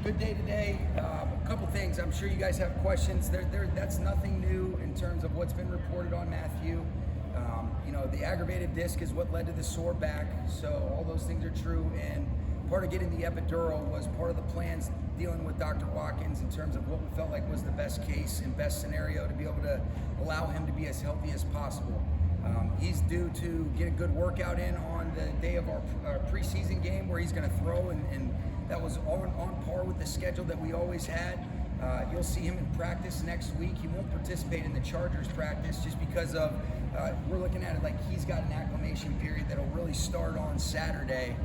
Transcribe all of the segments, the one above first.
Good day today. A couple things. I'm sure you guys have questions. That's nothing new in terms of what's been reported on Matthew. The aggravated disc is what led to the sore back, so all those things are true. And part of getting the epidural was part of the plans dealing with Dr. Watkins in terms of what we felt like was the best case and best scenario to be able to allow him to be as healthy as possible. He's due to get a good workout in on the day of our preseason game where he's going to throw, and that was all on par with the schedule that we always had. You'll see him in practice next week. He won't participate in the Chargers practice just because of we're looking at it like he's got an acclimation period that'll really start on Saturday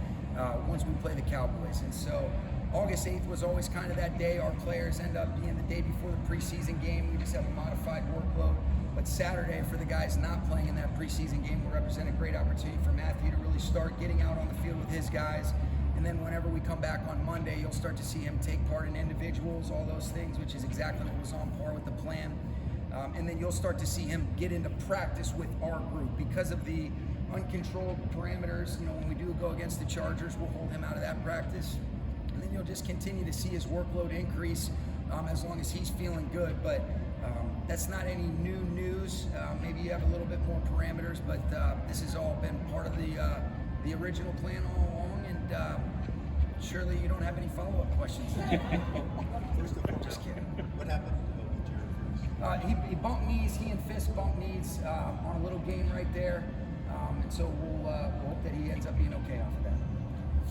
once we play the Cowboys. And so August 8th was always kind of that day. Our players end up being the day before the preseason game. We just have a modified workload. But Saturday, for the guys not playing in that preseason game, will represent a great opportunity for Matthew to really start getting out on the field with his guys. And then whenever we come back on Monday, you'll start to see him take part in individuals, all those things, which is exactly what was on par with the plan. And then you'll start to see him get into practice with our group. Because of the uncontrolled parameters, when we do go against the Chargers, we'll hold him out of that practice. And then you'll just continue to see his workload increase as long as he's feeling good. But that's not any new news. Maybe you have a little bit more parameters, but this has all been part of the original plan all along, and surely you don't have any follow-up questions. First of all, just kidding. What happened with Jared? He bumped knees. He and Fisk bumped knees on a little game right there, and so we'll hope that he ends up being okay off of that.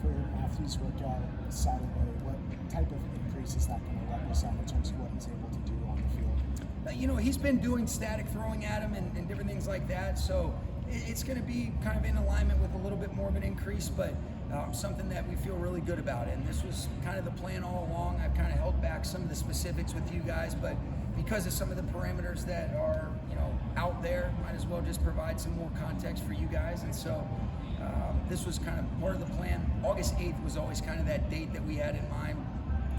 For Matthew's workout Saturday, what type of increase is that going to represent in terms of what he's able to do on the field? He's been doing static throwing at him and different things like that, so it's going to be kind of in alignment with a little bit more of an increase, but something that we feel really good about. And this was kind of the plan all along. I've kind of held back some of the specifics with you guys, but because of some of the parameters that are out there, might as well just provide some more context for you guys. And so this was kind of part of the plan. August 8th was always kind of that date that we had in mind.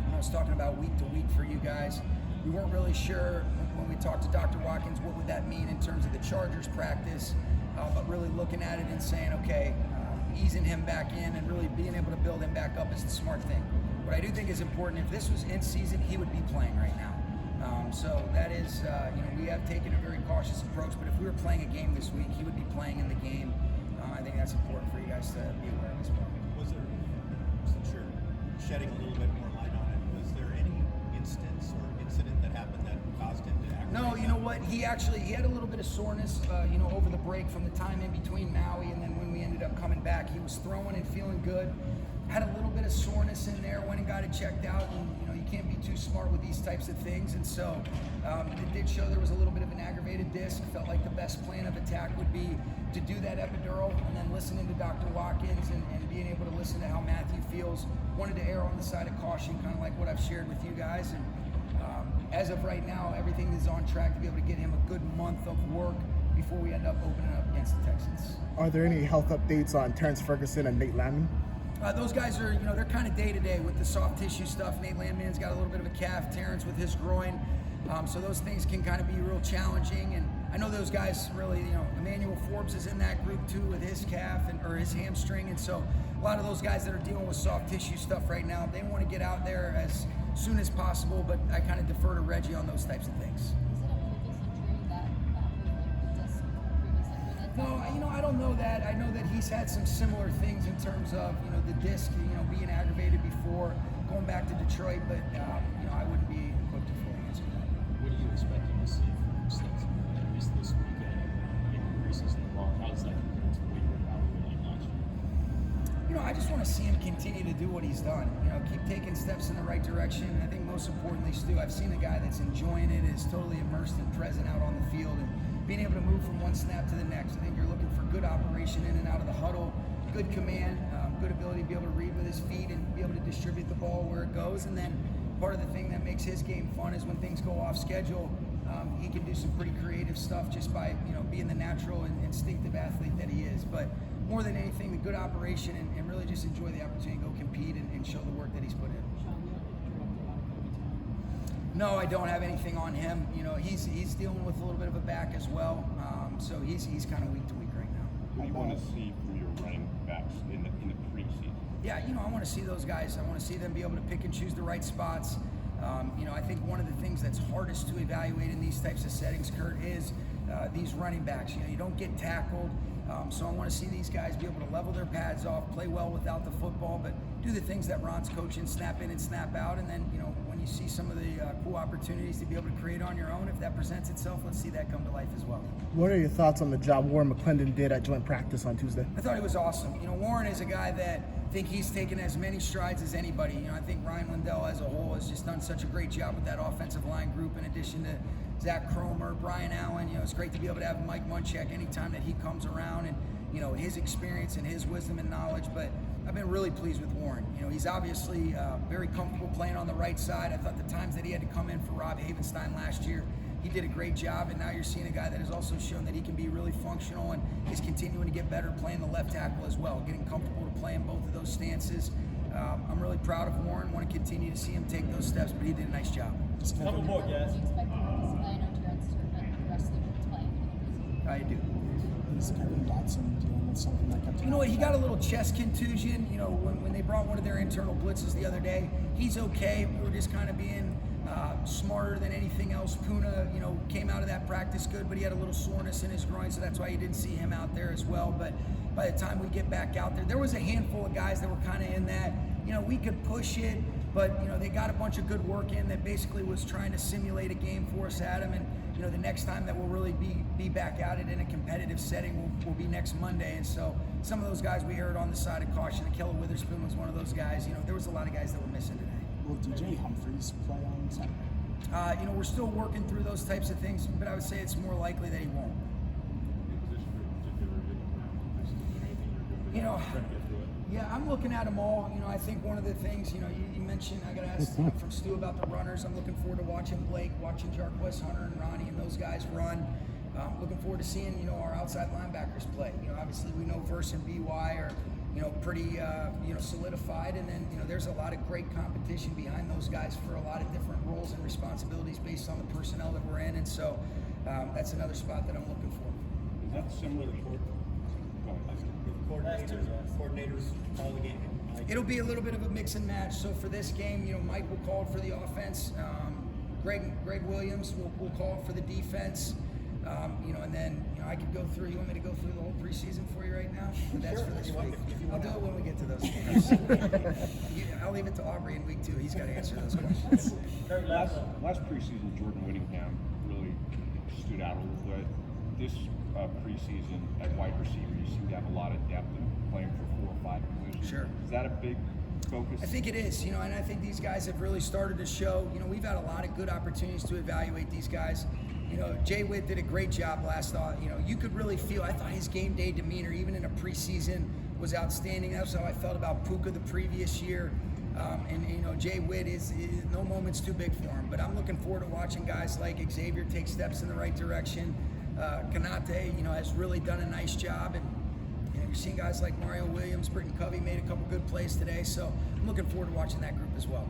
When I was talking about week to week for you guys, we weren't really sure when we talked to Dr. Watkins what would that mean in terms of the Chargers practice, but really looking at it and saying, okay, easing him back in and really being able to build him back up is the smart thing. What I do think is important, if this was in season, he would be playing right now. So that is, we have taken a very cautious approach, but if we were playing a game this week, he would be playing in the game. I think that's important for you guys to be aware of as well. Was there, since you're shedding a little bit more light on it, was there any instance or incident that happened that caused him to aggravate? No, you know what? He had a little bit of soreness, over the break from the time in between Maui and then when we ended up coming back. He was throwing and feeling good. Had a little bit of soreness in there, went and got it checked out, and you can't be too smart with these types of things, and so it did show there was a little bit of an aggravated disc. Felt like the best plan of attack would be to do that epidural and then listening to Dr. Watkins and being able to listen to how Matthew feels. Wanted to err on the side of caution, kind of like what I've shared with you guys, and as of right now, everything is on track to be able to get him a good month of work before we end up opening up against the Texans. Are there any health updates on Terrence Ferguson and Nate Landman? Those guys are, they're kind of day-to-day with the soft tissue stuff. Nate Landman's got a little bit of a calf, Terrence with his groin. So those things can kind of be real challenging. And I know those guys really, Emmanuel Forbes is in that group too with his calf or his hamstring. And so a lot of those guys that are dealing with soft tissue stuff right now, they want to get out there as soon as possible, but I kind of defer to Reggie on those types of things. No, I don't know that. I know that he's had some similar things in terms of, the disc, being aggravated before, going back to Detroit, but, I wouldn't be equipped to fully answer that. What are you expecting to see from Stetson, at least this weekend in the preseason ball? How does that compare to what you were evaluating last year? I just want to see him continue to do what he's done. Keep taking steps in the right direction. I think most importantly, Stu, I've seen a guy that's enjoying it, is totally immersed and present out on the field, and being able to move from one snap to the next. I think you're looking for good operation in and out of the huddle, good command, good ability to be able to read with his feet and be able to distribute the ball where it goes. And then part of the thing that makes his game fun is when things go off schedule, he can do some pretty creative stuff just by being the natural and instinctive athlete that he is. But more than anything, the good operation and really just enjoy the opportunity to go compete and show the work that he's put in. No, I don't have anything on him. He's dealing with a little bit of a back as well, so he's kind of week to week right now. What do you want to see from your running backs in the preseason? Yeah, I want to see those guys. I want to see them be able to pick and choose the right spots. I think one of the things that's hardest to evaluate in these types of settings, Kurt, is these running backs. You don't get tackled. So I want to see these guys be able to level their pads off, play well without the football, but do the things that Ron's coaching, snap in and snap out. And then, when you see some of the cool opportunities to be able to create on your own, if that presents itself, let's see that come to life as well. What are your thoughts on the job Warren McClendon did at joint practice on Tuesday? I thought he was awesome. Warren is a guy that I think he's taken as many strides as anybody. I think Ryan Lindell as a whole has just done such a great job with that offensive line group, in addition to Zach Cromer, Brian Allen. It's great to be able to have Mike Munchak anytime that he comes around, and his experience and his wisdom and knowledge. But I've been really pleased with Warren. He's obviously very comfortable playing on the right side. I thought the times that he had to come in for Rob Havenstein last year, he did a great job, and now you're seeing a guy that has also shown that he can be really functional and is continuing to get better playing the left tackle as well, getting comfortable to play in both of those stances. I'm really proud of Warren, want to continue to see him take those steps, but he did a nice job. Couple more, guys. Do you expect him to play? I know Terrence Turpin, the rest of the group playing. I do. Is Kevin Dotson dealing with something like that? You know what? He got a little chest contusion. When they brought one of their internal blitzes the other day, he's okay. We were just kind of being smarter than anything else. Puna, came out of that practice good, but he had a little soreness in his groin, so that's why you didn't see him out there as well. But by the time we get back out there was a handful of guys that were kind of in that. We could push it, but they got a bunch of good work in that basically was trying to simulate a game for us, Adam. And the next time that we'll really be back at it in a competitive setting will be next Monday. And so some of those guys we heard on the side of caution. Akella Witherspoon was one of those guys. There was a lot of guys that were missing today. Will DJ Humphries play on Saturday? We're still working through those types of things, but I would say it's more likely that he won't. Yeah, I'm looking at them all. I think one of the things, you mentioned, I got asked from Stu about the runners. I'm looking forward to watching Blake, watching Jarquez Hunter and Ronnie and those guys run. Looking forward to seeing, our outside linebackers play. Obviously we know Verse and BY are, pretty, solidified. And then, there's a lot of great competition behind those guys for a lot of different roles and responsibilities based on the personnel that we're in. And so that's another spot that I'm looking for. Is that similar to Coordinators call the game. It'll be a little bit of a mix and match. So for this game, Mike will call it for the offense. Greg Williams will call it for the defense. And then I could go through. You want me to go through the whole preseason for you right now? But that's for this week. I'll do it when we get to those games. I'll leave it to Aubrey in week 2. He's got to answer those questions. Last preseason, Jordan Whittingham really stood out a little bit. This preseason at wide receiver, you seem to have a lot of depth and playing for 4 or 5 positions. Sure. Is that a big focus? I think it is, and I think these guys have really started to show. We've had a lot of good opportunities to evaluate these guys. Jay Witt did a great job last. You could really feel. I thought his game day demeanor, even in a preseason, was outstanding. That's how I felt about Puka the previous year. Jay Witt is no moment's too big for him. But I'm looking forward to watching guys like Xavier take steps in the right direction. Kanate, has really done a nice job, and you're seeing guys like Mario Williams, Britton Covey made a couple good plays today. So I'm looking forward to watching that group as well.